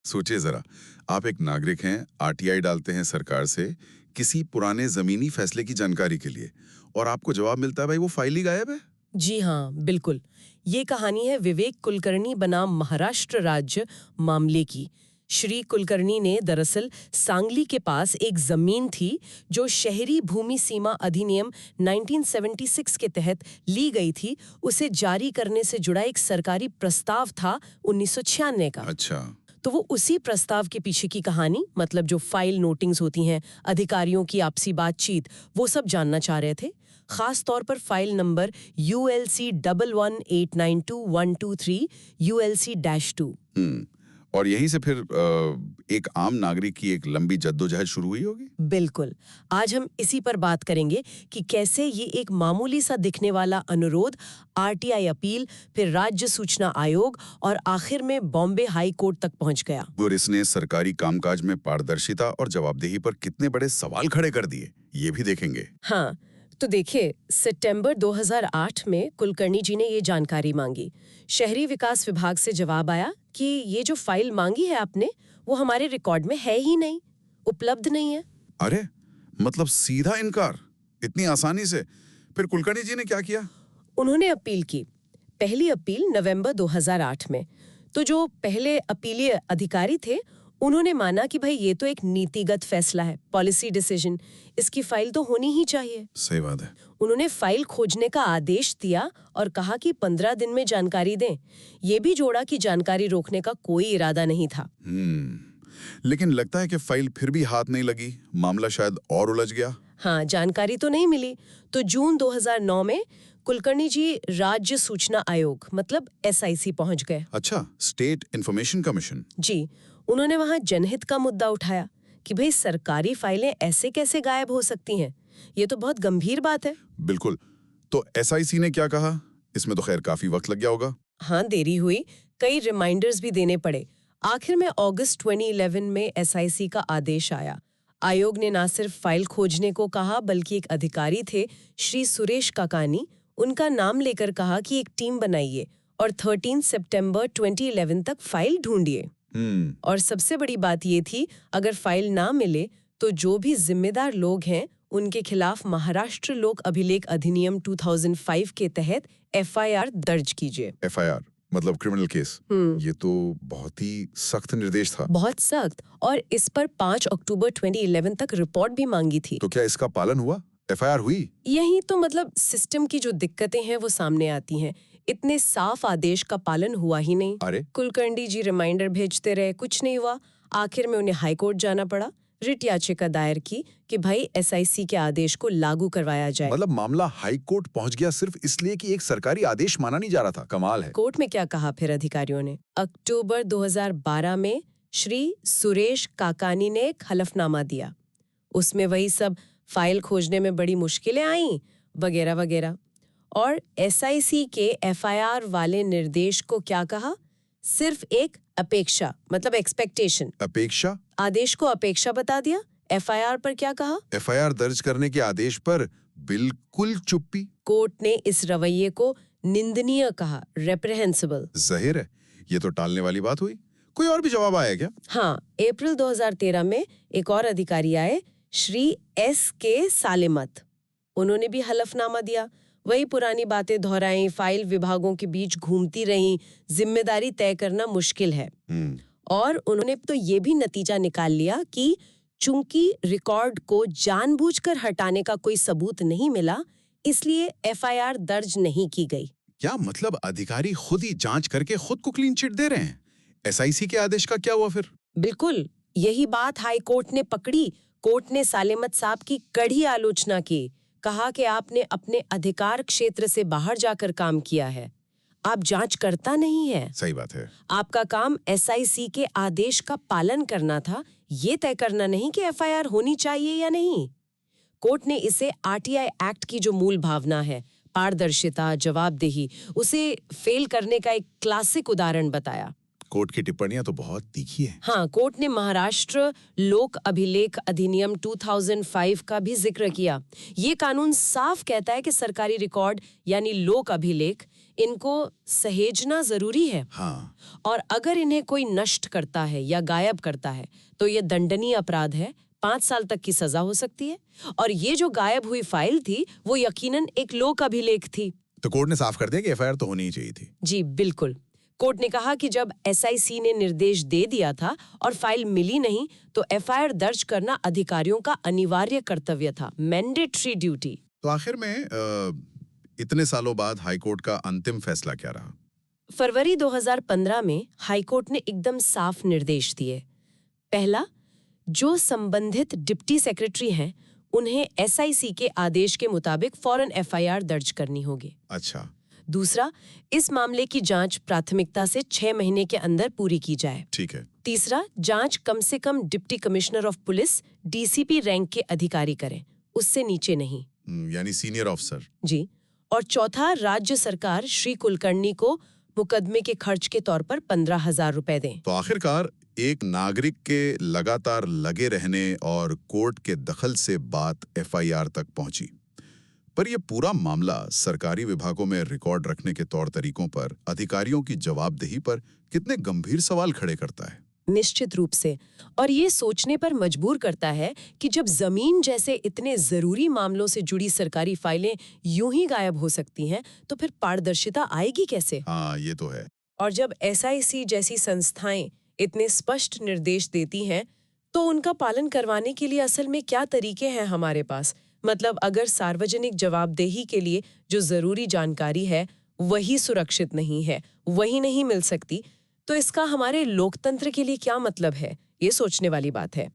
सोचिए जरा, आप एक नागरिक हैं, आरटीआई डालते हैं सरकार से किसी पुराने जमीनी फैसले की जानकारी के लिए, और आपको जवाब मिलता है भाई वो फाइल ही गायब है। जी हाँ, बिल्कुल। ये कहानी है विवेक कुलकर्णी बनाम महाराष्ट्र राज्य मामले की। श्री कुलकर्णी ने दरअसल सांगली के पास एक जमीन थी जो शहरी भूमि सीमा अधिनियम 1976 के तहत ली गई थी, उसे जारी करने से जुड़ा एक सरकारी प्रस्ताव था 1996 का। अच्छा। तो वो उसी प्रस्ताव के पीछे की कहानी, मतलब जो फाइल नोटिंग्स होती हैं, अधिकारियों की आपसी बातचीत, वो सब जानना चाह रहे थे। खास तौर पर फाइल नंबर ULC 11892123 ULC-2। और यहीं से फिर एक आम नागरिक की एक लंबी जद्दोजहद शुरू हुई होगी। बिल्कुल। आज हम इसी पर बात करेंगे कि कैसे ये एक मामूली सा दिखने वाला अनुरोध आरटीआई अपील, फिर राज्य सूचना आयोग और आखिर में बॉम्बे हाई कोर्ट तक पहुंच गया। और इसने सरकारी कामकाज में पारदर्शिता और जवाबदेही पर कितने बड़े सवाल खड़े कर दिए, ये भी देखेंगे। हाँ, तो देखिए, सितंबर 2008 में कुलकर्णी जी ने ये जानकारी मांगी। शहरी विकास विभाग से जवाब आया कि ये जो फाइल मांगी है आपने, वो हमारे रिकॉर्ड में है ही नहीं, उपलब्ध नहीं है। अरे, मतलब सीधा इनकार, इतनी आसानी से। फिर कुलकर्णी जी ने क्या किया? उन्होंने अपील की। पहली अपील नवंबर 2008 में। तो जो पहले अपीलीय अधिकारी थे, उन्होंने माना कि भाई ये तो एक नीतिगत फैसला है, पॉलिसी डिसीजन, इसकी फाइल तो होनी ही चाहिए। सही बात है। उन्होंने फाइल खोजने का आदेश दिया और कहा कि 15 दिन में जानकारी दें। ये भी जोड़ा कि जानकारी रोकने का कोई इरादा नहीं था। लेकिन लगता है कि फाइल फिर भी हाथ नहीं लगी, मामला शायद और उलझ गया। हाँ, जानकारी तो नहीं मिली। तो जून 2009 में कुलकर्णी जी राज्य सूचना आयोग मतलब SIC पहुंच गए। अच्छा, स्टेट इंफॉर्मेशन कमीशन। जी, उन्होंने वहां जनहित का मुद्दा उठाया कि भाई सरकारी फाइलें ऐसे कैसे गायब हो सकती हैं, ये तो बहुत गंभीर बात है। बिल्कुल। तो SIC ने क्या कहा? इसमें तो खैर काफी वक्त लग गया होगा। हाँ, देरी हुई, कई रिमाइंडर्स भी देने पड़े। आखिर में अगस्त 2011 में SIC का आदेश आया। आयोग ने ना सिर्फ फाइल खोजने को कहा, बल्कि एक अधिकारी थे श्री सुरेश काकानी, उनका नाम लेकर कहा कि एक टीम बनाइए और 13 सितंबर 2011 तक फाइल ढूंढिए। और सबसे बड़ी बात ये थी, अगर फाइल ना मिले तो जो भी जिम्मेदार लोग हैं उनके खिलाफ महाराष्ट्र लोक अभिलेख अधिनियम 2005 के तहत FIR दर्ज कीजिए। FIR मतलब क्रिमिनल केस। ये तो बहुत ही सख्त निर्देश था। बहुत सख्त। और इस पर 5 अक्टूबर 2011 तक रिपोर्ट भी मांगी थी। तो क्या इसका पालन हुआ? FIR हुई? यही तो मतलब सिस्टम की जो दिक्कतें हैं वो सामने आती हैं। इतने साफ आदेश का पालन हुआ ही नहीं। अरे, कुलकर्णी जी रिमाइंडर भेजते रहे, कुछ नहीं हुआ। आखिर में उन्हें हाई कोर्ट जाना पड़ा, रिट याचिका दायर की कि भाई SIC के आदेश को लागू करवाया जाए। मतलब मामला हाई कोर्ट पहुंच गया सिर्फ इसलिए कि एक सरकारी आदेश माना नहीं जा रहा था। कमाल है। कोर्ट में क्या कहा फिर अधिकारियों ने? अक्टूबर 2012 में श्री सुरेश काकानी ने एक हलफनामा दिया। उसमें वही सब फाइल खोजने में बड़ी मुश्किलें आईं वगैरह वगैरह। और SIC के FIR वाले निर्देश को क्या कहा? सिर्फ एक अपेक्षा, मतलब एक्सपेक्टेशन। अपेक्षा? आदेश को अपेक्षा बता दिया। FIR पर क्या कहा? FIR दर्ज करने के आदेश पर बिल्कुल चुप्पी। कोर्ट ने इस रवैये को निंदनीय कहा, रेप्रेहेंसिबल। जाहिर है, ये तो टालने वाली बात हुई। कोई और भी जवाब आया क्या? हाँ, अप्रैल 2013 में एक और अधिकारी आए, श्री SK सालेमत। उन्होंने भी हलफनामा दिया, वही पुरानी बातें दोहराई, फाइल विभागों के बीच घूमती रहीं, जिम्मेदारी तय करना मुश्किल है। और उन्होंने तो ये भी नतीजा निकाल लिया कि चूंकि रिकॉर्ड को जानबूझकर हटाने का कोई सबूत नहीं मिला, इसलिए FIR दर्ज नहीं की गई। क्या मतलब अधिकारी खुद ही जांच करके खुद को क्लीन चिट दे रहे हैं? SIC के आदेश का क्या हुआ फिर? बिल्कुल, यही बात हाई कोर्ट ने पकड़ी। कोर्ट ने सालेमत साहब की कड़ी आलोचना की, कहा कि आपने अपने अधिकार क्षेत्र से बाहर जाकर काम किया है, आप जांच करता नहीं है। सही बात है। आपका काम SIC के आदेश का पालन करना था, ये तय करना नहीं कि FIR होनी चाहिए या नहीं। कोर्ट ने इसे RTI एक्ट की जो मूल भावना है, पारदर्शिता, जवाबदेही, उसे फेल करने का एक क्लासिक उदाहरण बताया। कोर्ट की टिप्पणियां तो बहुत तीखी हैं। हाँ, कोर्ट ने महाराष्ट्र लोक अभिलेख अधिनियम 2005 का भी जिक्र किया। ये कानून साफ कहता है कि सरकारी रिकॉर्ड यानी लोक अभिलेख इनको सहेजना जरूरी है हाँ, और अगर इन्हें कोई नष्ट करता है या गायब करता है तो ये दंडनीय अपराध है, 5 साल तक की सजा हो सकती है। और ये जो गायब हुई फाइल थी वो यकीनन एक लोक अभिलेख थी। तो कोर्ट ने साफ कर दिया कि एफआईआर तो होनी ही चाहिए थी। जी बिल्कुल। कोर्ट ने कहा कि जब एसआईसी ने निर्देश दे दिया था और फाइल मिली नहीं तो एफआईआर दर्ज करना अधिकारियों का अनिवार्य कर्तव्य था, मैंडेटरी ड्यूटी। तो आखिर में इतने सालों बाद हाईकोर्ट का अंतिम फैसला क्या रहा? फरवरी 2015 में हाईकोर्ट ने एकदम साफ निर्देश दिए। पहला, जो संबंधित डिप्टी सेक्रेटरी हैं उन्हें एसआईसी के आदेश के मुताबिक फौरन एफआईआर दर्ज करनी होगी। अच्छा, दूसरा, इस मामले की जांच प्राथमिकता से 6 महीने के अंदर पूरी की जाए। ठीक है। तीसरा, जांच कम से कम deputy commissioner of police DCP rank के अधिकारी करें, उससे नीचे नहीं। यानी सीनियर ऑफिसर। जी। और चौथा, राज्य सरकार श्री कुलकर्णी को मुकदमे के खर्च के तौर पर 15,000 रुपए दें। तो आखिरकार एक नागरिक के लगातार लगे रहने और कोर्ट के दखल से बात एफआईआर तक पहुंची। पर यह पूरा मामला सरकारी विभागों में रिकॉर्ड रखने के तौर तरीकों पर, अधिकारियों की जवाबदेही पर कितने गंभीर सवाल खड़े करता है। निश्चित रूप से। और ये सोचने पर मजबूर करता है कि जब जमीन जैसे इतने जरूरी मामलों से जुड़ी सरकारी फाइलें यूं ही गायब हो सकती हैं तो फिर पारदर्शिता आएगी कैसे? हाँ, ये तो है। और जब एसआईसी जैसी संस्थाएं इतने स्पष्ट निर्देश देती हैं तो उनका पालन करवाने के लिए असल में क्या तरीके हैं हमारे पास? मतलब अगर सार्वजनिक जवाबदेही के लिए जो जरूरी जानकारी है वही सुरक्षित नहीं है, वही नहीं मिल सकती, तो इसका हमारे लोकतंत्र के लिए क्या मतलब है? ये सोचने वाली बात है।